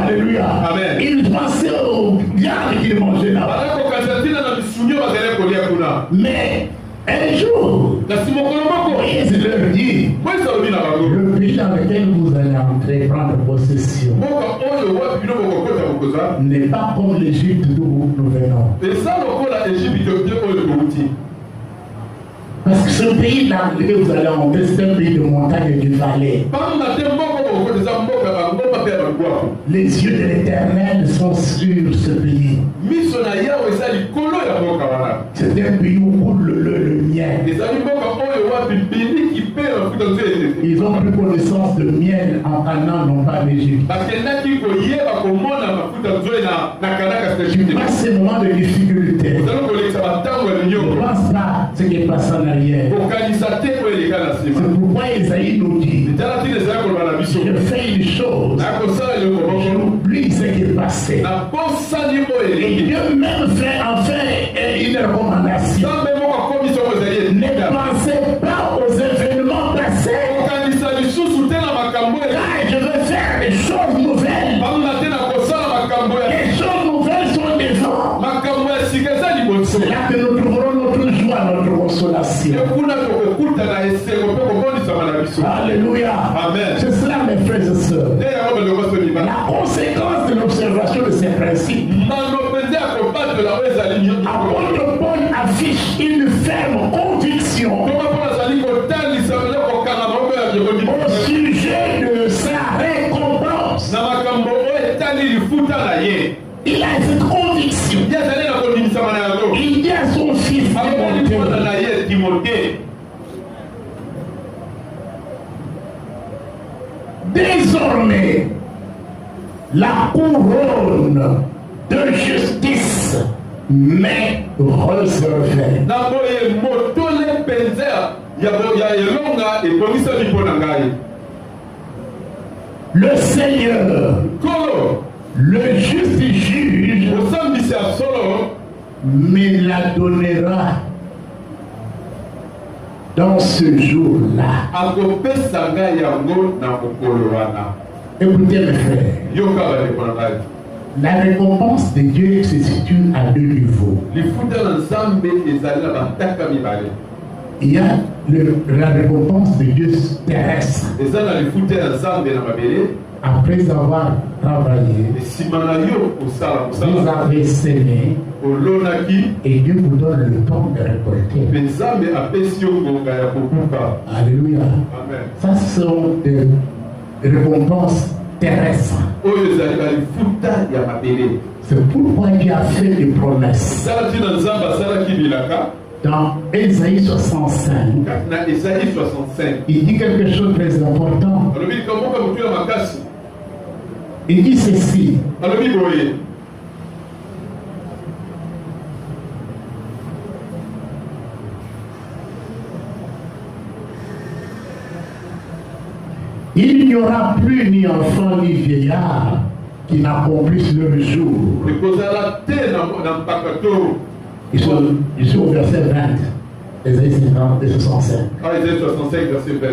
Alléluia. Amen. Il pensait au viande qu'il mangeait là-bas. Mais un jour, Moïse leur dit: le pays dans lequel vous allez entrer, prendre possession, n'est pas comme l'Égypte d'où nous venons. Parce que ce pays dans lequel vous allez entrer, c'est un pays de montagne et de vallée. Les yeux de l'Éternel sont sur ce pays. C'est un pays où coule le lait, le miel. Ils ont pris connaissance de miel en Canaan, non pas d'Égypte. Tu passes ces moments de difficulté. Ne pense pas ce qui est passé en arrière. C'est pourquoi Isaïe nous dit, je fais une chose, j'oublie ce qui est passé. Et Dieu même fait enfin une recommandation. Ne pensez pas aux événements passés. Car je veux faire des choses nouvelles. Les choses nouvelles sont devant. C'est là que nous trouverons notre joie, notre consolation. Alléluia. Amen. C'est cela, mes frères et sœurs. La conséquence de l'observation de ces principes. Apôtre Paul affiche une ferme conviction au sujet de sa récompense. Il a cette conviction. Il dit à son fils Timothée, désormais, la couronne de justice m'est réservée. Le Seigneur, le juste juge, me la donnera dans ce jour-là. Écoutez mes frères, la récompense de Dieu se situe à deux niveaux. Il y a la récompense de Dieu terrestre. Après avoir travaillé, vous avez semé et Dieu vous donne le temps de récolter. Alléluia. Amen. Ça sont des récompenses terrestres. C'est pourquoi Dieu a fait des promesses. Dans Ésaïe 65, il dit quelque chose de très important. Il dit ceci. Il n'y aura plus ni enfant ni vieillard qui n'accomplissent leur jour. Ils sont au verset 20. Ésaïe 65. Ésaïe 65, verset 20.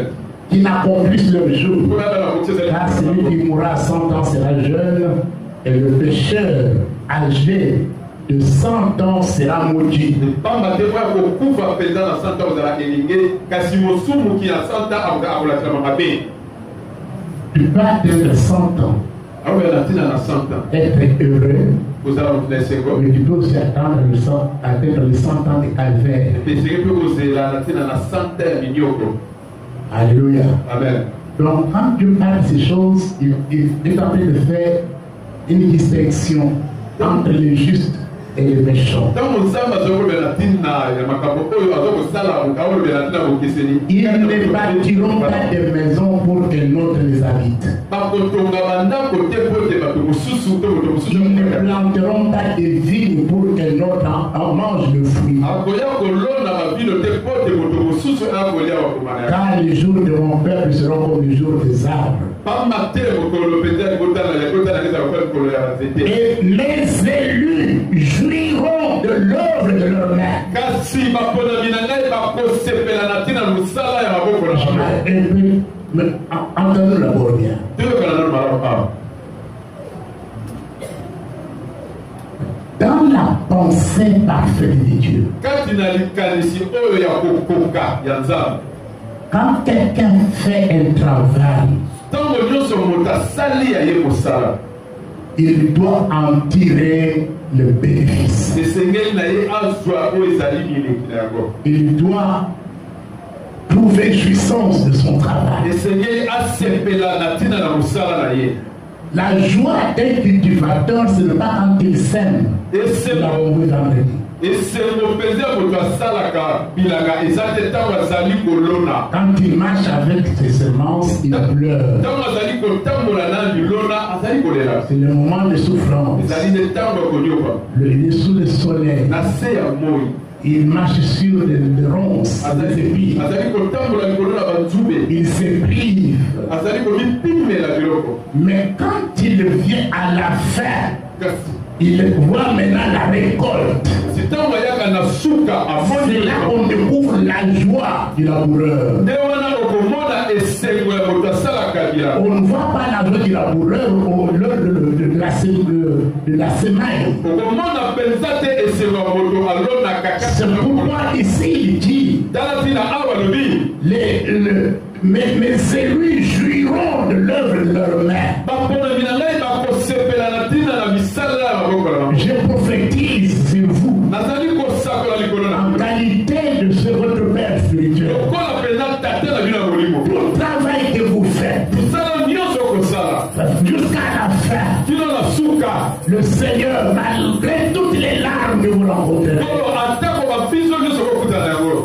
Qui n'accomplissent leur jour. Car celui qui mourra à 100 ans sera jeune, et le pécheur âgé de 100 ans sera maudit. Tu vas être 100 ans. Être heureux. Mais tu peux aussi atteindre les 100 ans de calvaire. Alléluia. Amen. Donc, quand Dieu parle de ces choses, il est en train de faire une distinction entre les justes et les méchants. Ils ne bâtiront pas de maisons pour que l'autre les habite. Ils ne planteront pas de vignes pour que l'autre en mange le fruit. Car les jours de mon peuple seront comme les jours des arbres. Et les élus jouiront de l'œuvre de leurs mains. Entendons d'abord bien. Dans la pensée parfaite de Dieu, quand quelqu'un fait un travail, il doit en tirer le bénéfice. Il doit trouver jouissance de son travail. La joie d'un cultivateur, ce n'est pas quand il sème. Nous l'avons vu vendredi. Quand il marche avec ses semences, il pleure. C'est le moment de souffrance. Il est sous le soleil. Il marche sur des ronces, des épis. Il se prive. Mais quand il vient à la fin, il voit maintenant la récolte. C'est là qu'on découvre la joie du laboureur. On ne voit pas la joie du laboureur au l'heure de la semaine. C'est pourquoi ici il dit mes élus jouiront de l'œuvre de leurs mains. Je prophétise sur vous en qualité de ce votre Père spirituel. Tout le travail que vous faites jusqu'à la fin, le Seigneur, malgré toutes les larmes que vous rencontrez,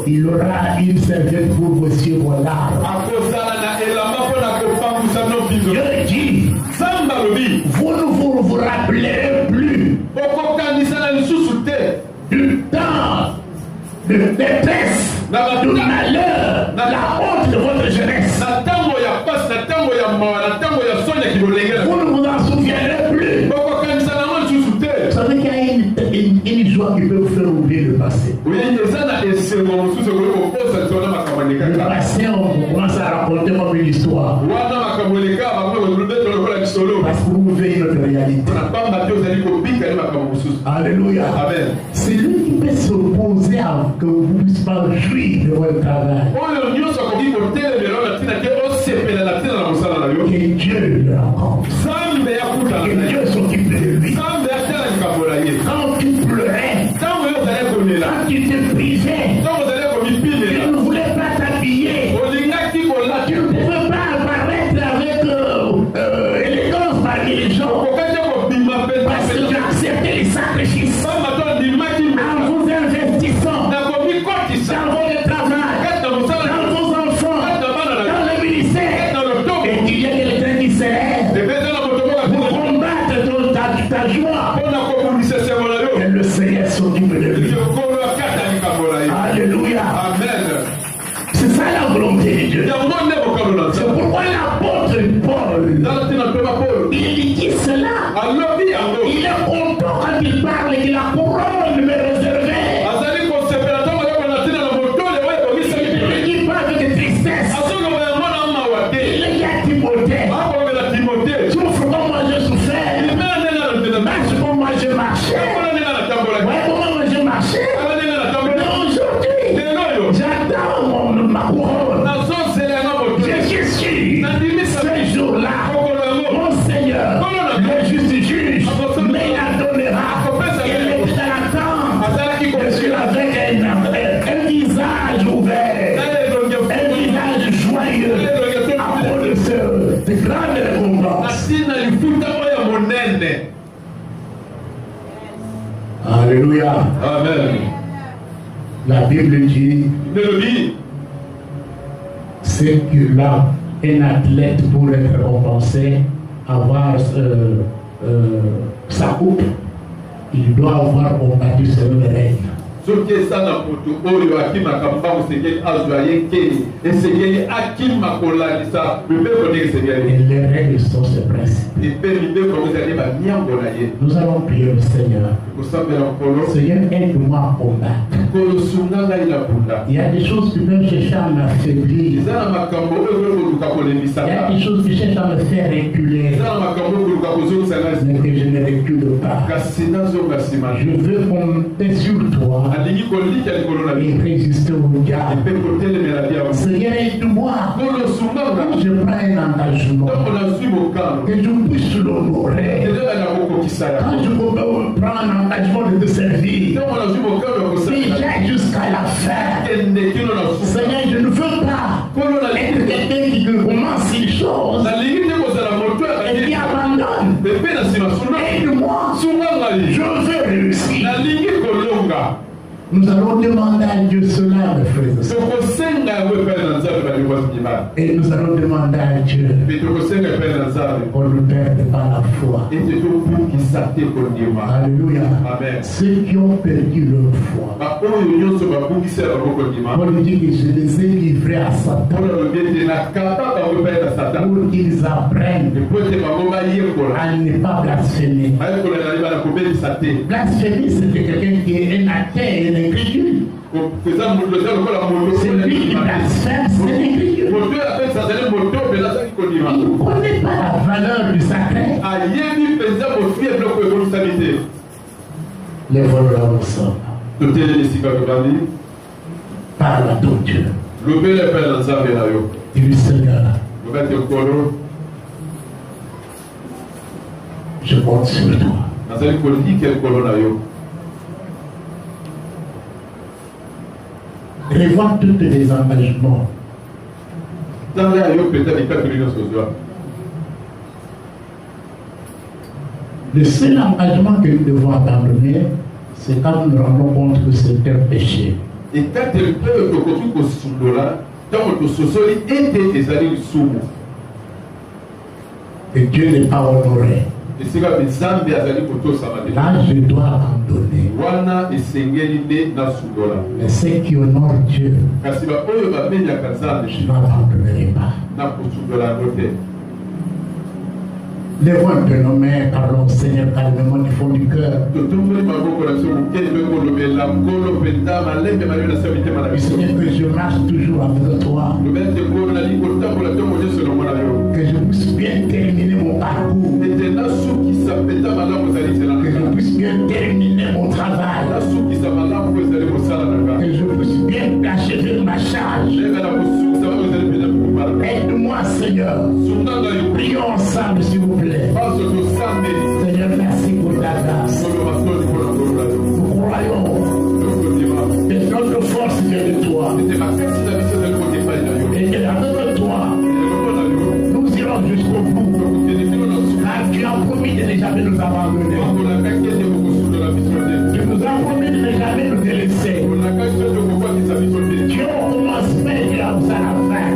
il aura une serviette pour vos yeux, vos larmes. Dieu dit, vous ne vous rappellerez plus du temps de détresse, du malheur, de la honte de votre jeunesse. Vous ne vous en souviendrez plus. Vous savez qu'il y a une joie qui peut vous faire oublier le passé. Le passé, on commence à raconter comme une histoire. Parce que vous vivez notre réalité. Alléluia. Amen. C'est lui qui peut s'opposer à que vous ne puissiez pas jouir de votre travail. Que Dieu le rencontre. Que Dieu s'occupe de lui. Quand tu pleurais, quand tu te brisais, tu ne voulais pas t'habiller, tu ne pouvais pas apparaître avec élégance parmi les gens, parce que tu acceptais les sacrifices en vous investissant dans votre travail, dans vos enfants, dans le ministère. Et il y a quelqu'un qui s'élève pour combattre ta joie. Que le Seigneur s'occupe de lui. Alléluia. Amen. C'est ça la volonté de Dieu. C'est pourquoi l'apôtre Paul, il dit cela. Il est content quand il parle que la couronne me réservée. Il ne dit pas avec tristesse. Il dit à Timothée, souffre comme moi je souffrais, marche comme moi je marchais. Ouais, comment moi je marchais. Mais aujourd'hui, j'attends ma couronne. Je suis sûr, ce jour-là, mon Seigneur, le juste juge, me la donnera. Il est dans l'attente. Je suis avec un visage ouvert, un visage joyeux, à cause de cette grande récompense. Alléluia. Amen. La Bible dit, c'est que là, un athlète pour être récompensé, avoir sa coupe, il doit avoir combattu selon les règles. Et les règles sont ces principes. Nous allons prier le Seigneur. Seigneur, aide-moi à combattre. Il y a des choses qui peuvent chercher à m'affaiblir. Il y a des choses qui cherchent à me faire reculer. Mais que je ne recule pas. Je veux compter sur toi et résister au diable. Seigneur, aide-moi. Quand je prends un engagement, que je puisse l'honorer. Quand je prends un engagement de te servir, que j'aille jusqu'à la fin. Seigneur, je ne veux pas être quelqu'un qui commence une chose et qui abandonne. Aide-moi. Je veux réussir. Nous allons demander à Dieu cela, mes frères et sœurs. Et nous allons demander à Dieu qu'on nous perde par la foi. Alléluia. Ceux qui ont perdu leur foi, on dit que je les ai livrés à Satan pour qu'ils apprennent à ne pas blasphémer. Blasphémer, c'était quelqu'un qui est un athée et un incrédule. C'est lui qui blasphème, c'est l'incrédule. Il ne connaît pas la valeur du sacré. Les voleurs ensemble. Parle à ton Dieu. Dis-lui, Seigneur, je compte sur toi. Revois tous les engagements. Le seul engagement que nous devons abandonner, c'est quand nous nous rendons compte que c'est un péché. Et quand le peuple continue au Sundola, tant que ce soit été des années sous. Et Dieu n'est pas honoré. Là, je dois abandonner. Mais ceux qui honorent Dieu, je n'abandonnerai pas. Lève un peu nos mains, parlons Seigneur, calmement du fond du cœur. Seigneur, que je marche toujours avec toi. Que je puisse bien terminer mon parcours. Que je puisse bien terminer mon travail. Que je puisse bien achever ma charge. Aide-moi, Seigneur. Prions ensemble, s'il vous plaît. Seigneur, merci pour ta grâce. Nous croyons que notre force vient de toi. Et que avec toi, nous irons jusqu'au bout. Car tu as promis de ne jamais nous abandonner. Tu nous as promis de ne jamais nous délaisser. Tu as au commencement et tu as à la fin.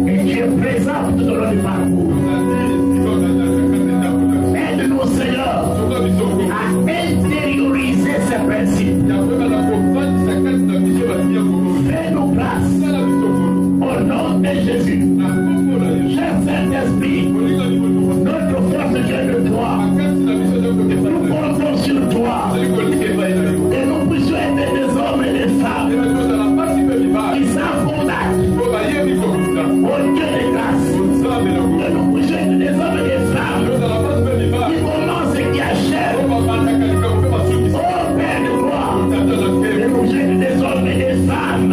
Et tu es présent tout au long du parcours. Aide-nous, Seigneur, à intérioriser ces principes. Fais-nous place. Au nom de Jésus. Cher Saint-Esprit, notre force vient de toi. Nous comptons sur toi. Et nous puissions aider des hommes et des femmes qui savent combattre. Au Dieu de grâce. Que nous puissions aider des hommes et des femmes qui commencent et qui achèvent. Oh Père de gloire. Que nous aider des hommes et des femmes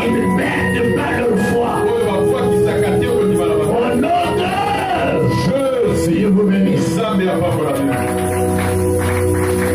qui ne perdent pas leur foi. Au nom de Jésus, vous bénisse.